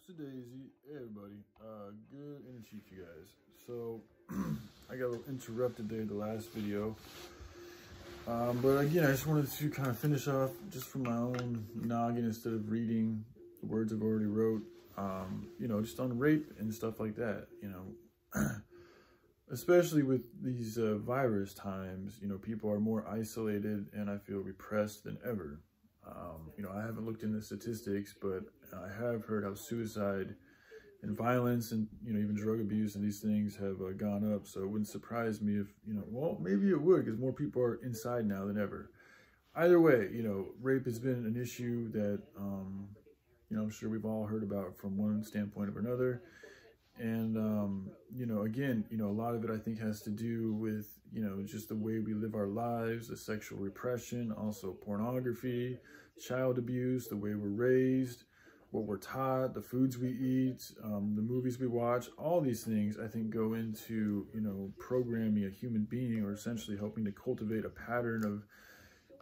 Whoopsie-daisy, hey everybody, good energy for you guys. So, I got a little interrupted there in the last video. But again, I just wanted to kind of finish off just from my own noggin instead of reading the words I've already wrote, you know, just on rape and stuff like that, you know. Especially with these virus times, you know, people are more isolated and I feel repressed than ever. You know, I haven't looked into statistics, but I have heard how suicide and violence and, you know, even drug abuse and these things have gone up. So it wouldn't surprise me if, you know, well, maybe it would because more people are inside now than ever. Either way, you know, rape has been an issue that, you know, I'm sure we've all heard about from one standpoint or another. And, you know, again, you know, a lot of it I think has to do with, you know, just the way we live our lives, the sexual repression, also pornography, child abuse, the way we're raised, what we're taught, the foods we eat, the movies we watch, all these things I think go into, you know, programming a human being or essentially helping to cultivate a pattern of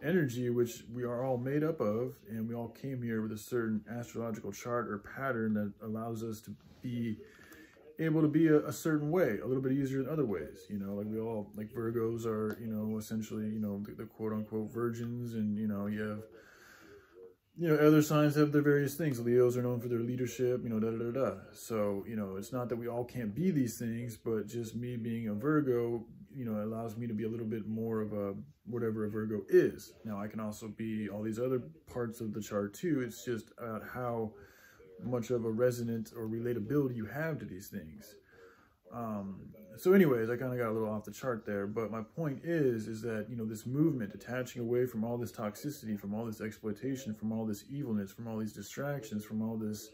energy, which we are all made up of. And we all came here with a certain astrological chart or pattern that allows us to be able to be a certain way, a little bit easier than other ways, you know, like we all, like Virgos are, you know, essentially, you know, the quote unquote virgins, and, you know, you have, you know, other signs have their various things. Leos are known for their leadership, you know, So, you know, it's not that we all can't be these things, but just me being a Virgo, you know, allows me to be a little bit more of a, whatever a Virgo is. Now I can also be all these other parts of the chart too. It's just how much of a resonance or relatability you have to these things. So anyways, I kind of got a little off the chart there, but my point is that, you know, this movement, detaching away from all this toxicity, from all this exploitation, from all this evilness, from all these distractions, from all this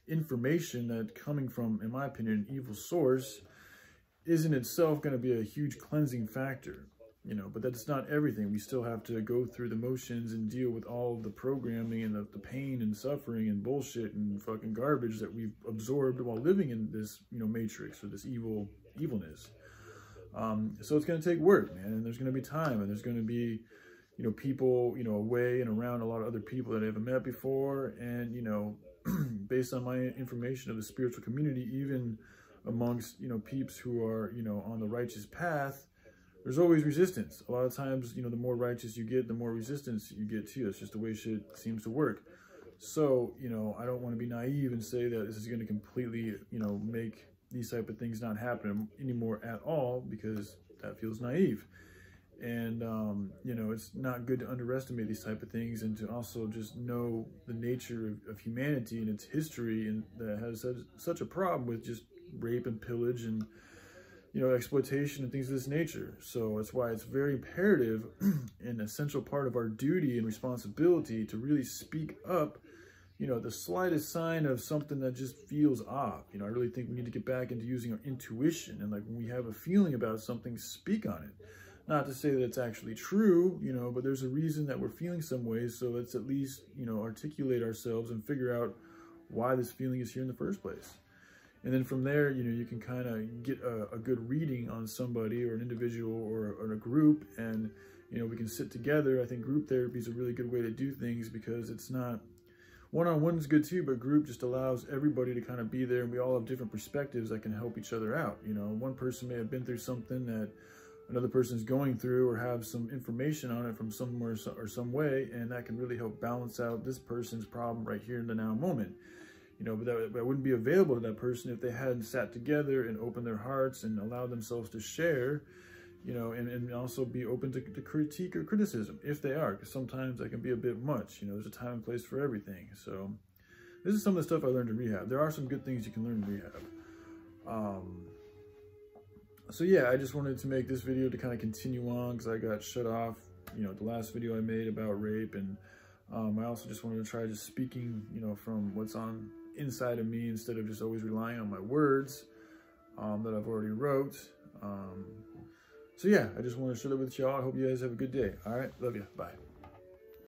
information that coming from, in my opinion, an evil source, is in itself going to be a huge cleansing factor. You know, but that's not everything. We still have to go through the motions and deal with all of the programming and the pain and suffering and bullshit and fucking garbage that we've absorbed while living in this, you know, matrix or this evilness. So it's going to take work, man, and there's going to be time, and there's going to be, you know, people, you know, away and around a lot of other people that I haven't met before. And, you know, based on my information of the spiritual community, even amongst, you know, peeps who are, you know, on the righteous path, there's always resistance. A lot of times, you know, the more righteous you get, the more resistance you get too. It's just the way shit seems to work. So, you know, I don't want to be naive and say that this is going to completely, you know, make these type of things not happen anymore at all, because that feels naive. And, you know, it's not good to underestimate these type of things, and to also just know the nature of humanity and its history, and that has such a problem with just rape and pillage and, you know, exploitation and things of this nature. So that's why it's very imperative and essential part of our duty and responsibility to really speak up, you know, the slightest sign of something that just feels off. You know, I really think we need to get back into using our intuition, and like when we have a feeling about something, speak on it. Not to say that it's actually true, you know, but there's a reason that we're feeling some ways. So let's at least, you know, articulate ourselves and figure out why this feeling is here in the first place. And then from there, you know, you can kind of get a good reading on somebody or an individual or a group, and, you know, we can sit together. I think group therapy is a really good way to do things, because it's not, one-on-one is good too, but group just allows everybody to kind of be there, and we all have different perspectives that can help each other out. You know, one person may have been through something that another person's going through, or have some information on it from somewhere or some way, and that can really help balance out this person's problem right here in the now moment. You know, but that wouldn't be available to that person if they hadn't sat together and opened their hearts and allowed themselves to share, you know, and also be open to critique or criticism if they are, because sometimes that can be a bit much. You know, there's a time and place for everything. So this is some of the stuff I learned in rehab. There are some good things you can learn in rehab. So yeah, I just wanted to make this video to kind of continue on, because I got shut off, you know, the last video I made about rape. And I also just wanted to try just speaking, you know, from what's on inside of me, instead of just always relying on my words that I've already wrote. So yeah, I just want to share that with y'all. I hope you guys have a good day. All right, love you. Bye.